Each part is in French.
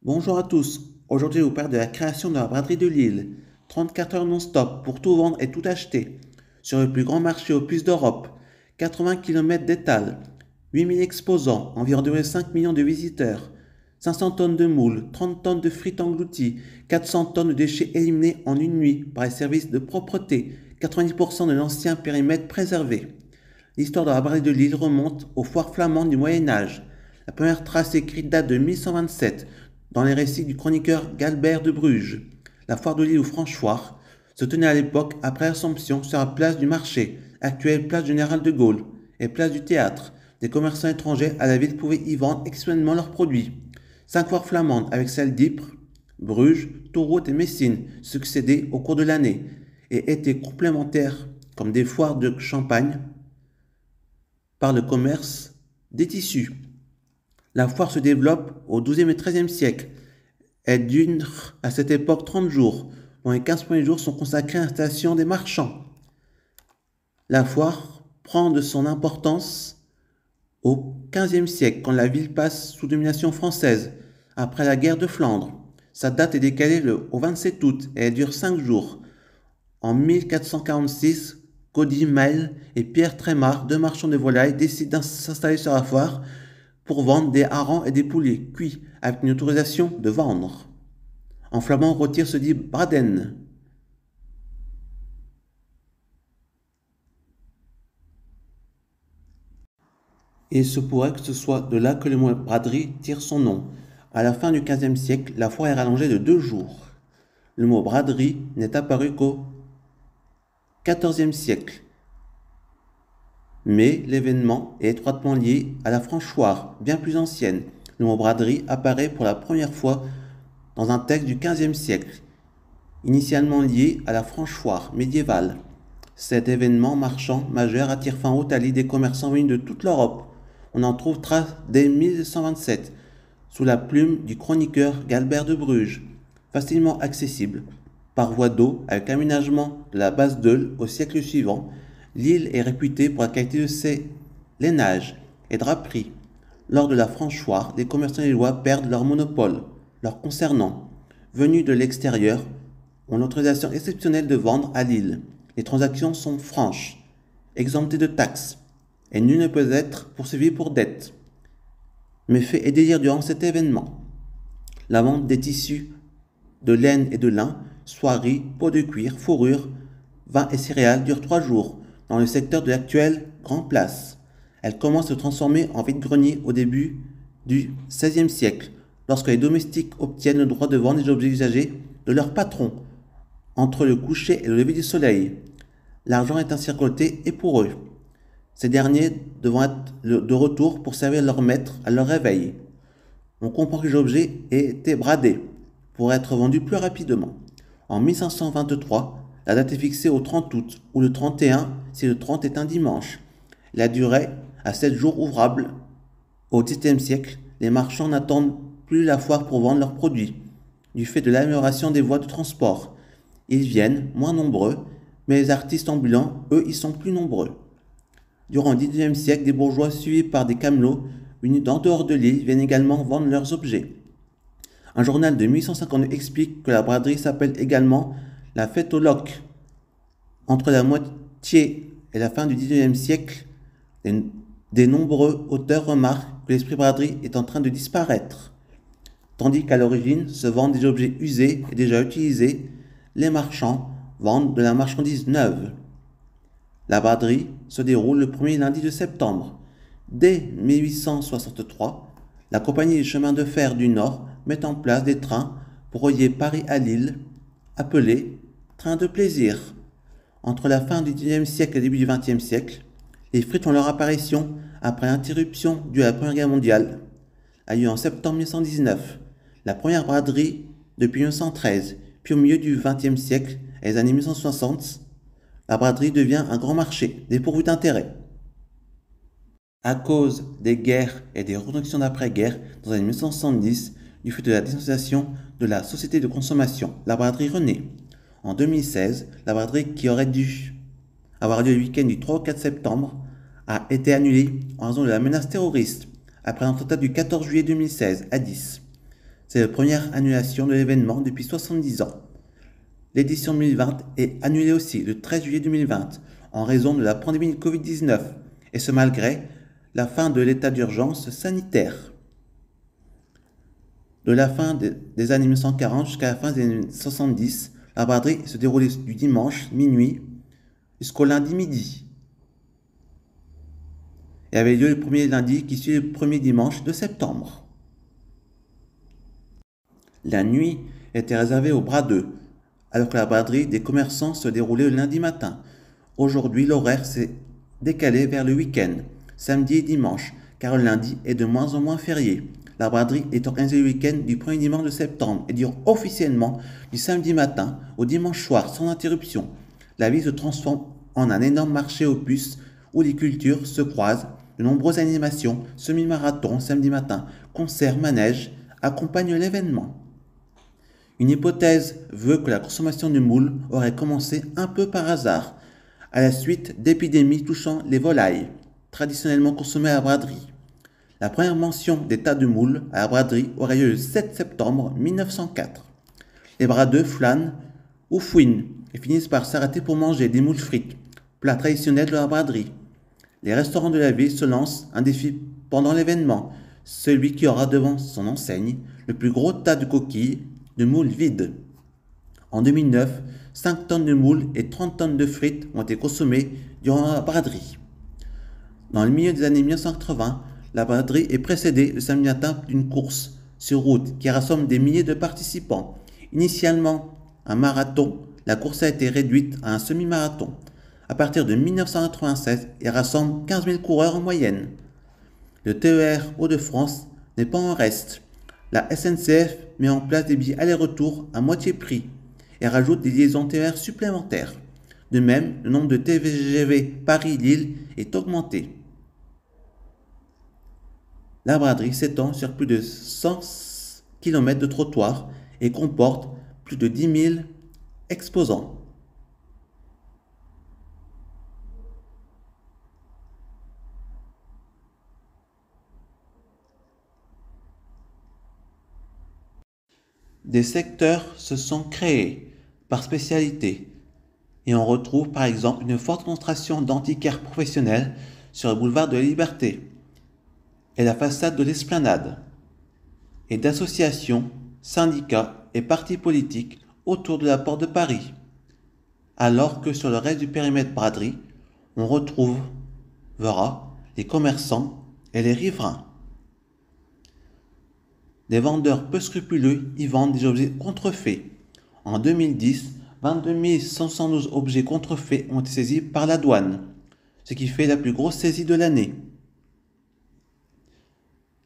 Bonjour à tous, aujourd'hui je vous parle de la création de la braderie de Lille. 34 heures non-stop pour tout vendre et tout acheter. Sur le plus grand marché aux puces d'Europe, 80 km d'étal, 8000 exposants, environ 2,5 millions de visiteurs, 500 tonnes de moules, 30 tonnes de frites englouties, 400 tonnes de déchets éliminés en une nuit par les services de propreté, 90% de l'ancien périmètre préservé. L'histoire de la braderie de Lille remonte aux foires flamandes du Moyen-Âge. La première trace écrite date de 1127 dans les récits du chroniqueur Galbert de Bruges. La foire de Lille ou Franche-Foire se tenait à l'époque après l'Assomption sur la place du marché, actuelle place Général de Gaulle, et place du théâtre. Des commerçants étrangers à la ville pouvaient y vendre exceptionnellement leurs produits. 5 foires flamandes avec celles d'Ypres, Bruges, Tourout et Messine succédaient au cours de l'année et étaient complémentaires comme des foires de Champagne par le commerce des tissus. La foire se développe au XIIe et XIIIe siècle. Elle dure à cette époque 30 jours, dont les 15 premiers jours sont consacrés à l'installation des marchands. La foire prend de son importance au XVe siècle, quand la ville passe sous domination française, après la guerre de Flandre. Sa date est décalée au 27 août et elle dure 5 jours. En 1446, Cody Mail et Pierre Trémard, deux marchands de volailles, décident de s'installer sur la foire pour vendre des harengs et des poulets cuits avec une autorisation de vendre. En flamand, rôtir se dit braden. Et il se pourrait que ce soit de là que le mot braderie tire son nom. À la fin du XVe siècle, la foire est rallongée de 2 jours. Le mot braderie n'est apparu qu'au XIVe siècle. Mais l'événement est étroitement lié à la Franche-Foire, bien plus ancienne. Le mot braderie apparaît pour la première fois dans un texte du XVe siècle, initialement lié à la Franche-Foire médiévale. Cet événement marchand majeur attire fin août à l'île des commerçants venus de toute l'Europe. On en trouve trace dès 1127, sous la plume du chroniqueur Galbert de Bruges, facilement accessible par voie d'eau avec l'aménagement de la base d'Eule au siècle suivant. L'île est réputée pour la qualité de ses lainages et draperies. Lors de la Franche-Foire, les commerçants lillois perdent leur monopole. Leurs concernants, venus de l'extérieur, ont l'autorisation exceptionnelle de vendre à Lille. Les transactions sont franches, exemptées de taxes, et nul ne peut être poursuivi pour dette. Mais fait et délire durant cet événement. La vente des tissus de laine et de lin, soieries, peaux de cuir, fourrures, vin et céréales dure 3 jours dans le secteur de l'actuelle Grand Place. Elle commence à se transformer en vide-grenier au début du XVIe siècle, lorsque les domestiques obtiennent le droit de vendre les objets usagés de leur patron entre le coucher et le lever du soleil. L'argent est ainsi récolté et pour eux. Ces derniers devant être de retour pour servir leur maître à leur réveil. On comprend que les objets étaient bradés pour être vendus plus rapidement. En 1523, la date est fixée au 30 août ou le 31 si le 30 est un dimanche. La durée à 7 jours ouvrables. Au XVIIe siècle, les marchands n'attendent plus la foire pour vendre leurs produits, du fait de l'amélioration des voies de transport. Ils viennent, moins nombreux, mais les artistes ambulants, eux, y sont plus nombreux. Durant le XIXe siècle, des bourgeois suivis par des camelots venus d'en dehors de l'île viennent également vendre leurs objets. Un journal de 1852 explique que la braderie s'appelle également la fête au loch. Entre la moitié et la fin du XIXe siècle, des nombreux auteurs remarquent que l'esprit braderie est en train de disparaître. Tandis qu'à l'origine se vendent des objets usés et déjà utilisés, les marchands vendent de la marchandise neuve. La braderie se déroule le premier lundi de septembre. Dès 1863, la compagnie des chemins de fer du Nord met en place des trains pour relier Paris à Lille, appelés trains de plaisir. Entre la fin du XIXe siècle et le début du XXe siècle, les frites font leur apparition après l'interruption due à la Première Guerre mondiale, a eu en septembre 1919. La première braderie depuis 1913, puis au milieu du XXe siècle et les années 1960, la braderie devient un grand marché, dépourvu d'intérêt. À cause des guerres et des reconstructions d'après-guerre dans les années 1970, du fait de la dissociation de la société de consommation, la braderie renaît. En 2016, la braderie qui aurait dû avoir lieu le week-end du 3 au 4 septembre a été annulée en raison de la menace terroriste après un attentat du 14 juillet 2016 à 10. C'est la première annulation de l'événement depuis 70 ans. L'édition 2020 est annulée aussi le 13 juillet 2020 en raison de la pandémie de Covid-19, et ce malgré la fin de l'état d'urgence sanitaire. De la fin des années 1940 jusqu'à la fin des années 70, la braderie se déroulait du dimanche minuit jusqu'au lundi midi et avait lieu le premier lundi qui suit le premier dimanche de septembre. La nuit était réservée aux bradeux, alors que la braderie des commerçants se déroulait le lundi matin. Aujourd'hui, l'horaire s'est décalé vers le week-end, samedi et dimanche, car le lundi est de moins en moins férié. La braderie est organisée le week-end du premier dimanche de septembre et dure officiellement du samedi matin au dimanche soir sans interruption. La ville se transforme en un énorme marché aux puces où les cultures se croisent. De nombreuses animations, semi-marathons samedi matin, concerts, manèges accompagnent l'événement. Une hypothèse veut que la consommation de moules aurait commencé un peu par hasard, à la suite d'épidémies touchant les volailles, traditionnellement consommées à la braderie. La première mention des tas de moules à la braderie aurait lieu le 7 septembre 1904. Les bradeux flânent ou fouinent et finissent par s'arrêter pour manger des moules frites, plat traditionnel de la braderie. Les restaurants de la ville se lancent un défi pendant l'événement, celui qui aura devant son enseigne le plus gros tas de coquilles de moules vides. En 2009, 5 tonnes de moules et 30 tonnes de frites ont été consommées durant la braderie. Dans le milieu des années 1980, la braderie est précédée le samedi matin d'une course sur route qui rassemble des milliers de participants. Initialement un marathon, la course a été réduite à un semi-marathon. À partir de 1996, elle rassemble 15 000 coureurs en moyenne. Le TER Hauts-de-France n'est pas en reste. La SNCF met en place des billets aller-retour à moitié prix et rajoute des liaisons TER supplémentaires. De même, le nombre de TGV Paris-Lille est augmenté. La braderie s'étend sur plus de 100 km de trottoirs et comporte plus de 10 000 exposants. Des secteurs se sont créés par spécialité et on retrouve par exemple une forte concentration d'antiquaires professionnels sur le boulevard de la Liberté et la façade de l'Esplanade, et d'associations, syndicats et partis politiques autour de la porte de Paris, alors que sur le reste du périmètre braderie, on retrouvera les commerçants et les riverains. Des vendeurs peu scrupuleux y vendent des objets contrefaits. En 2010, 22 172 objets contrefaits ont été saisis par la douane, ce qui fait la plus grosse saisie de l'année.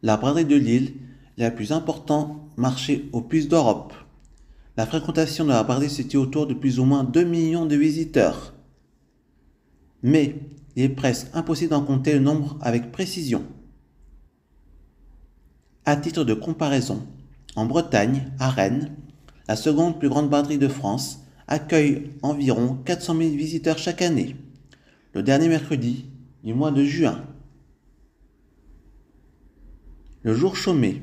La braderie de Lille est la plus important marché aux puces d'Europe. La fréquentation de la braderie se situe autour de plus ou moins 2 millions de visiteurs. Mais il est presque impossible d'en compter le nombre avec précision. À titre de comparaison, en Bretagne, à Rennes, la seconde plus grande braderie de France accueille environ 400 000 visiteurs chaque année, le dernier mercredi du mois de juin. Le jour chômé.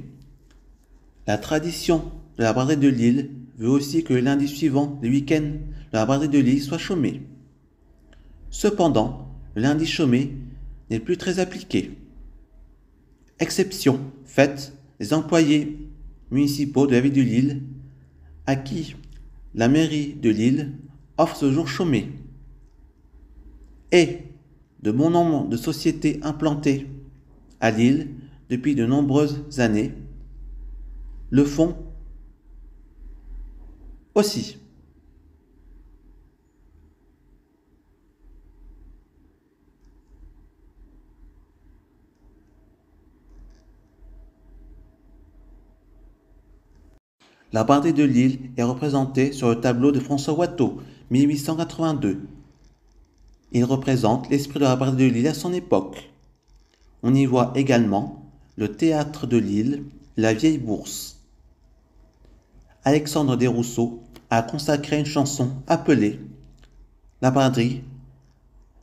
La tradition de la braderie de Lille veut aussi que le lundi suivant, le week-end de la braderie de Lille soit chômé. Cependant, le lundi chômé n'est plus très appliqué. Exception faite des employés municipaux de la ville de Lille à qui la mairie de Lille offre ce jour chômé. Et de bon nombre de sociétés implantées à Lille depuis de nombreuses années le font aussi. La braderie de Lille est représentée sur le tableau de François Watteau, 1882. Il représente l'esprit de la braderie de Lille à son époque. On y voit également le théâtre de Lille, la vieille bourse. Alexandre Desrousseaux a consacré une chanson appelée La braderie.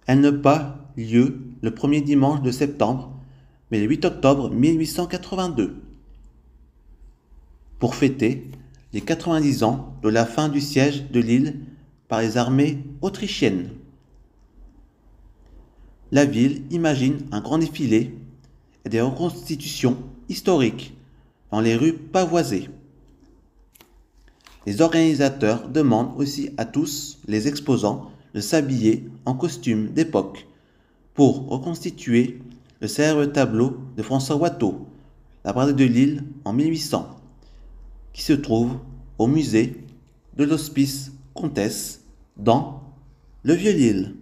Elle n'a pas lieu le premier dimanche de septembre, mais le 8 octobre 1882. pour fêter les 90 ans de la fin du siège de Lille par les armées autrichiennes. La ville imagine un grand défilé et des reconstitutions historiques dans les rues pavoisées. Les organisateurs demandent aussi à tous les exposants de s'habiller en costume d'époque pour reconstituer le célèbre tableau de François Watteau, La Brasserie de Lille en 1800, qui se trouve au musée de l'Hospice Comtesse dans le Vieux-Lille.